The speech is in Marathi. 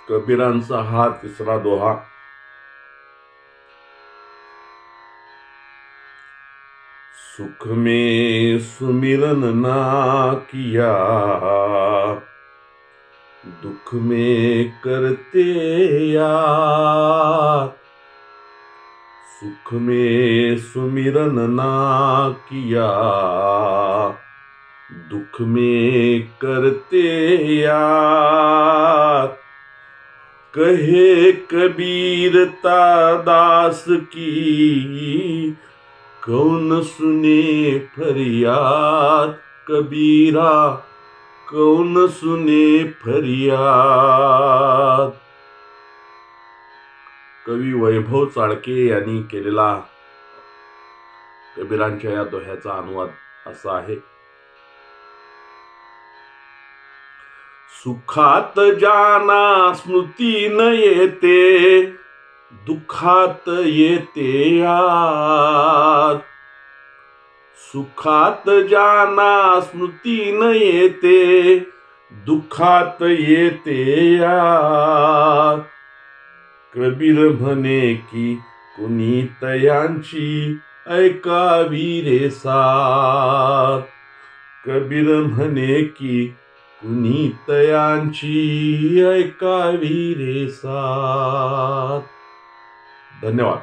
कबीरांचा हा तिसरा दोहा. सुख में सुमिरन ना किया, दुख में करते याद. सुख में सुमिरन ना किया, दुख में करते याद. कहे कबीर दास की, कौन सुने फरियाद. कबीरा कौन सुने फरियाद. कवी वैभव चाळके यांनी केलेला कबीरांच्या या दोह्याचा अनुवाद असा आहे. सुखात जाना स्मृती न येते, दुःखात येते याद. सुखात जाना स्मृती न येते, दुःखात येते याद. कबीर म्हणे की कुणी तयांची ऐकावी रे साथ. कबीर म्हणे की कुणी तयांची ऐकावी रे साथ. धन्यवाद.